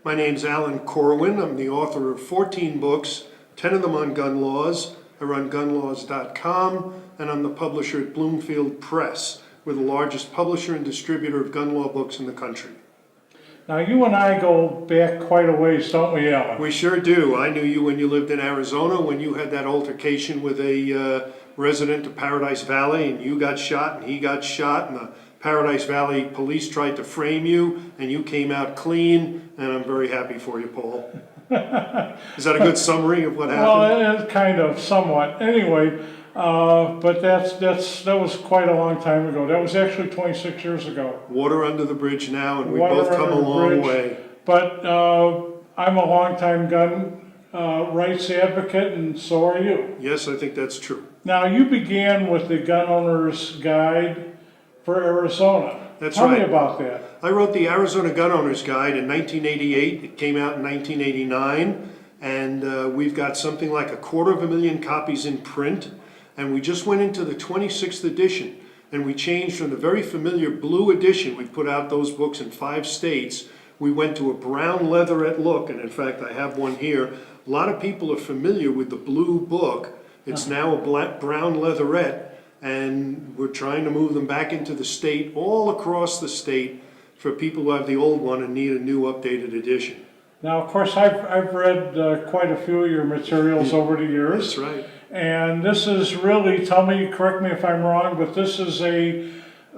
My name's Alan Korwin. I'm the author of 14 books, 10 of them on gun laws. I run gunlaws.com, and I'm the publisher at Bloomfield Press. We're the largest publisher and distributor of gun law books in the country. Now, you and I go back quite a ways, don't we, Alan? We sure do. I knew you when you lived in Arizona, when you had that altercation with a resident of Paradise Valley, and you got shot and he got shot, and the Paradise Valley police tried to frame you, and you came out clean, and I'm very happy for you, Paul. Is that a good summary of what happened? Well, it's kind of, somewhat. Anyway, but that was quite a long time ago. That was actually 26 years ago. Water under the bridge now, and we've both come a long way. But I'm a longtime gun rights advocate, and so are you. Yes, I think that's true. Now, you began with the Gun Owner's Guide for Arizona. That's Tell right. me about that. I wrote the Arizona Gun Owner's Guide in 1988. It came out in 1989, and we've got something like 250,000 copies in print. And we just went into the 26th edition, and we changed from the very familiar blue edition. We've put out those books in 5 states. We went to a brown leatherette look, and in fact, I have one here. A lot of people are familiar with the blue book. It's now a brown leatherette, and we're trying to move them back into the state, all across the state, for people who have the old one and need a new updated edition. Now, of course, I've read quite a few of your materials over the years. That's right. And this is really, correct me if I'm wrong, but this is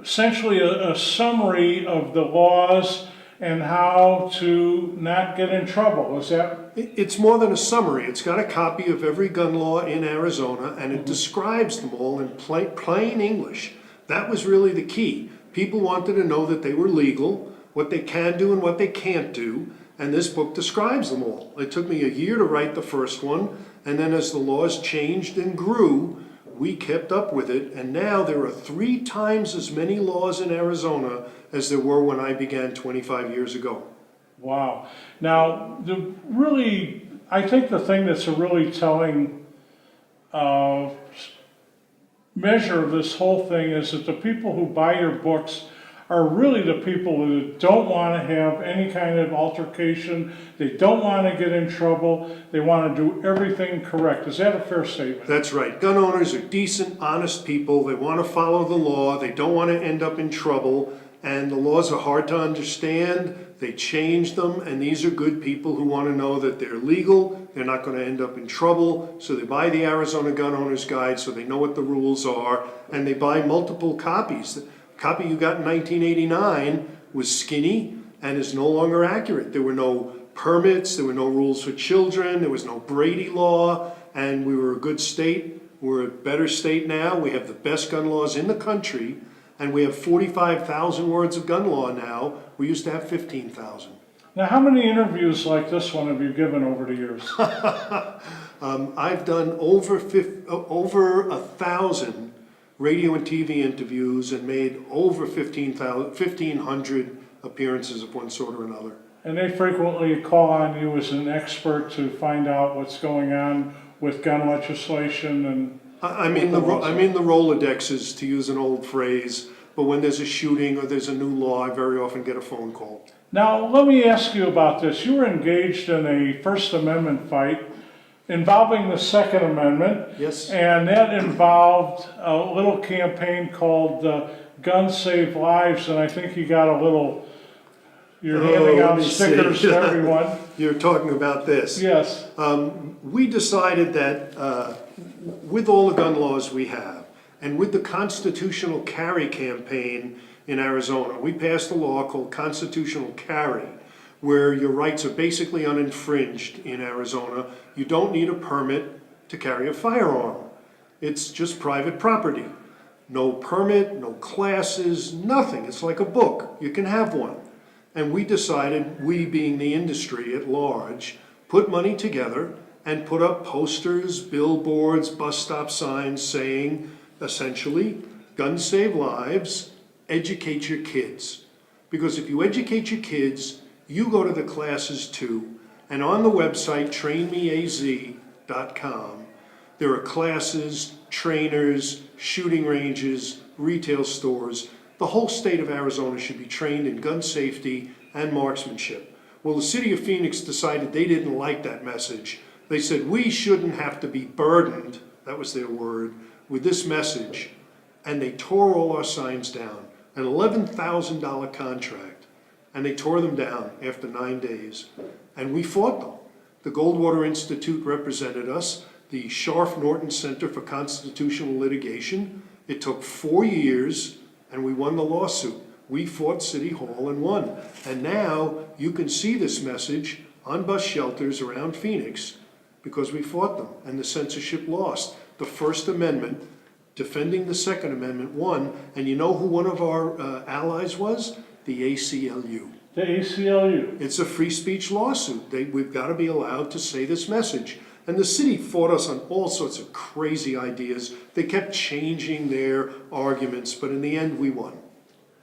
essentially a summary of the laws and how to not get in trouble. Is that? It's more than a summary. It's got a copy of every gun law in Arizona, and it describes them all in plain English. That was really the key. People wanted to know that they were legal, what they can do and what they can't do, and this book describes them all. It took me a year to write the first one, and then as the laws changed and grew, we kept up with it, and now there are 3 times as many laws in Arizona as there were when I began 25 years ago. Wow. Now, I think the thing that's a really telling measure of this whole thing is that the people who buy your books are really the people who don't want to have any kind of altercation. They don't want to get in trouble. They want to do everything correct. Is that a fair statement? That's right. Gun owners are decent, honest people. They want to follow the law. They don't want to end up in trouble. And the laws are hard to understand. They change them. And these are good people who want to know that they're legal. They're not going to end up in trouble. So they buy the Arizona Gun Owner's Guide so they know what the rules are. And they buy multiple copies. The copy you got in 1989 was skinny and is no longer accurate. There were no permits. There were no rules for children. There was no Brady law. And we were a good state. We're a better state now. We have the best gun laws in the country. And we have 45,000 words of gun law now. We used to have 15,000. Now, how many interviews like this one have you given over the years? I've done over 1,000 radio and TV interviews and made over 1,500 appearances of one sort or another. And they frequently call on you as an expert to find out what's going on with gun legislation and... I mean the Rolodexes, to use an old phrase, but when there's a shooting or there's a new law, I very often get a phone call. Now, let me ask you about this. You were engaged in a First Amendment fight involving the Second Amendment. Yes. And that involved a little campaign called Guns Save Lives, and I think you got a little... You're handing out stickers to everyone. You're talking about this. Yes. We decided that with all the gun laws we have, and with the constitutional carry campaign in Arizona, we passed a law called constitutional carry, where your rights are basically uninfringed in Arizona. You don't need a permit to carry a firearm. It's just private property. No permit, no classes, nothing. It's like a book. You can have one. And we decided, we being the industry at large, put money together and put up posters, billboards, bus stop signs saying, essentially, guns save lives, educate your kids. Because if you educate your kids, you go to the classes too. And on the website, trainmeaz.com, there are classes, trainers, shooting ranges, retail stores. The whole state of Arizona should be trained in gun safety and marksmanship. Well, the city of Phoenix decided they didn't like that message. They said, we shouldn't have to be burdened, that was their word, with this message. And they tore all our signs down, an $11,000 contract. And they tore them down after 9 days. And we fought them. The Goldwater Institute represented us, the Scharf Norton Center for Constitutional Litigation. It took 4 years, and we won the lawsuit. We fought City Hall and won. And now you can see this message on bus shelters around Phoenix because we fought them, and the censorship lost. The First Amendment, defending the Second Amendment, won. And you know who one of our allies was? The ACLU. The ACLU. It's a free speech lawsuit. We've got to be allowed to say this message. And the city fought us on all sorts of crazy ideas. They kept changing their arguments, but in the end, we won.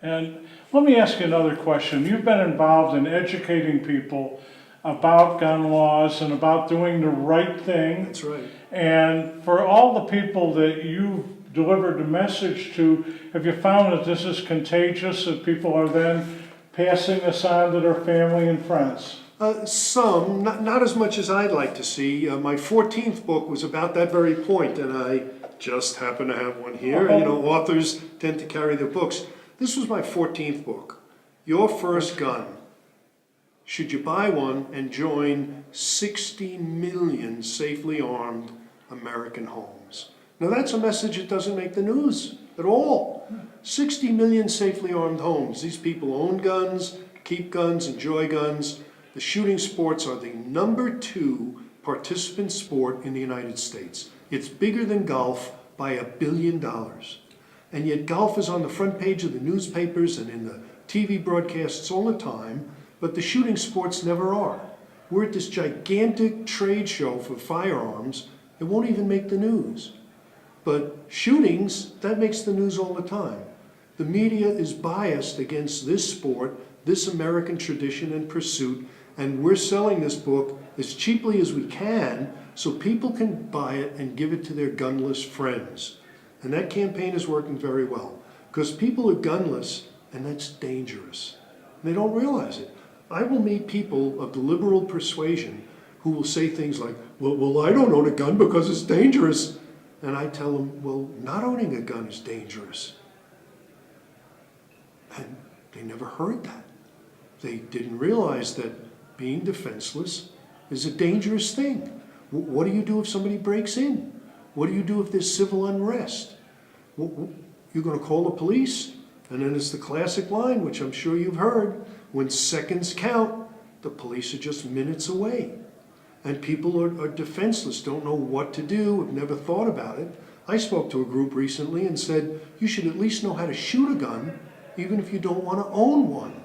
And let me ask you another question. You've been involved in educating people about gun laws and about doing the right thing. That's right. And for all the people that you've delivered the message to, have you found that this is contagious, that people are then passing this on to their family and friends? Some, not as much as I'd like to see. My 14th book was about that very point, and I just happen to have one here. You know, authors tend to carry their books. This was my 14th book, Your First Gun. Should you buy one and join 60 million safely armed American homes? Now that's a message that doesn't make the news at all. 60 million safely armed homes. These people own guns, keep guns, enjoy guns. The shooting sports are the #2 participant sport in the United States. It's bigger than golf by $1 billion. And yet golf is on the front page of the newspapers and in the TV broadcasts all the time, but the shooting sports never are. We're at this gigantic trade show for firearms. It won't even make the news. But shootings, that makes the news all the time. The media is biased against this sport, this American tradition and pursuit, and we're selling this book as cheaply as we can so people can buy it and give it to their gunless friends. And that campaign is working very well because people are gunless, and that's dangerous. And they don't realize it. I will meet people of the liberal persuasion who will say things like, well, I don't own a gun because it's dangerous. And I tell them, well, not owning a gun is dangerous. And they never heard that. They didn't realize that being defenseless is a dangerous thing. What do you do if somebody breaks in? What do you do if there's civil unrest? You're going to call the police? And then it's the classic line, which I'm sure you've heard, when seconds count, the police are just minutes away. And people are defenseless, don't know what to do, have never thought about it. I spoke to a group recently and said, you should at least know how to shoot a gun, even if you don't want to own one.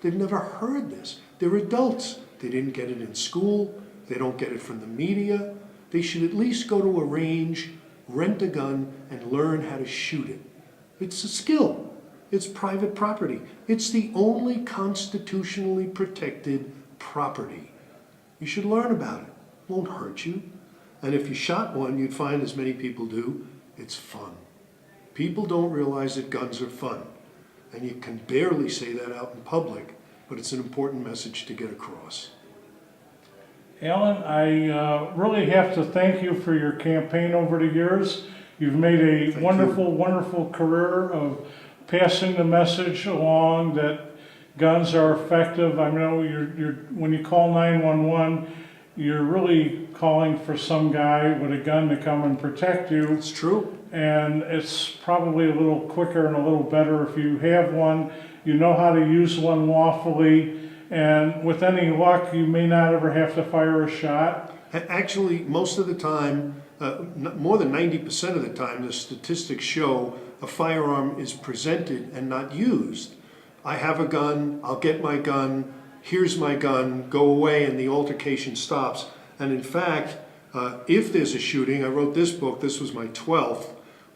They've never heard this. They're adults. They didn't get it in school. They don't get it from the media. They should at least go to a range, rent a gun, and learn how to shoot it. It's a skill. It's private property. It's the only constitutionally protected property. You should learn about it. It won't hurt you. And if you shot one, you'd find, as many people do, it's fun. People don't realize that guns are fun. And you can barely say that out in public, but it's an important message to get across. Alan, I really have to thank you for your campaign over the years. You've made a wonderful career of passing the message along that guns are effective. I know when you call 911, you're really calling for some guy with a gun to come and protect you. It's true. And it's probably a little quicker and a little better if you have one. You know how to use one lawfully. And with any luck, you may not ever have to fire a shot. Actually, most of the time, more than 90% of the time, the statistics show a firearm is presented and not used. I have a gun, I'll get my gun, here's my gun, go away, and the altercation stops. And in fact, if there's a shooting, I wrote this book, this was my 12th,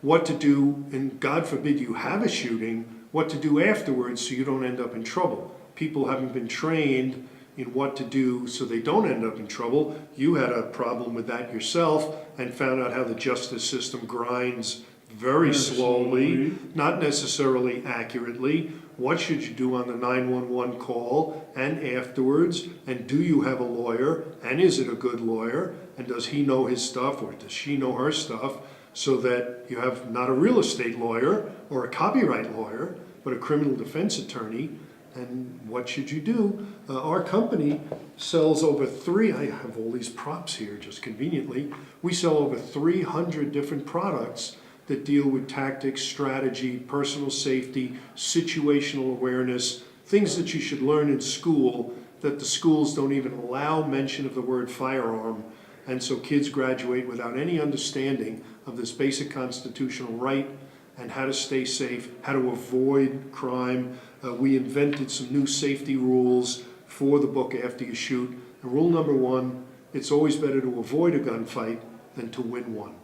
what to do, and God forbid you have a shooting, what to do afterwards so you don't end up in trouble. People haven't been trained in what to do so they don't end up in trouble. You had a problem with that yourself and found out how the justice system grinds very slowly, not necessarily accurately. what should you do on the 911 call and afterwards, and do you have a lawyer, and is it a good lawyer, and does he know his stuff or does she know her stuff, so that you have not a real estate lawyer or a copyright lawyer, but a criminal defense attorney. And what should you do? Our company sells over I have all these props here just conveniently. We sell over 300 different products that deal with tactics, strategy, personal safety, situational awareness, things that you should learn in school that the schools don't even allow mention of the word firearm. And so kids graduate without any understanding of this basic constitutional right and how to stay safe, how to avoid crime. We invented some new safety rules for the book After You Shoot. And rule number 1, it's always better to avoid a gunfight than to win one.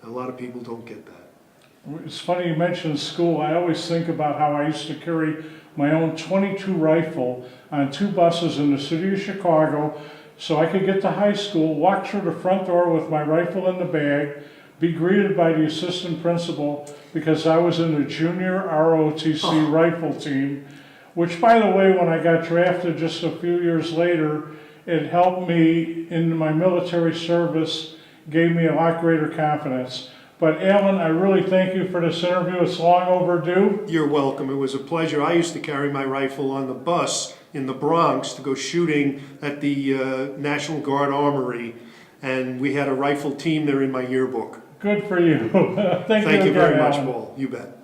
And a lot of people don't get that. It's funny you mentioned school. I always think about how I used to carry my own .22 rifle on 2 buses in the city of Chicago so I could get to high school, walk through the front door with my rifle in the bag, be greeted by the assistant principal because I was in the junior ROTC rifle team, which, by the way, when I got drafted just a few years later, it helped me in my military service, gave me a lot greater confidence. But Alan, I really thank you for this interview. It's long overdue. You're welcome. It was a pleasure. I used to carry my rifle on the bus in the Bronx to go shooting at the National Guard Armory, and we had a rifle team there in my yearbook. Good for you. Thank you Thank you again, very much, Alan. Paul. You bet.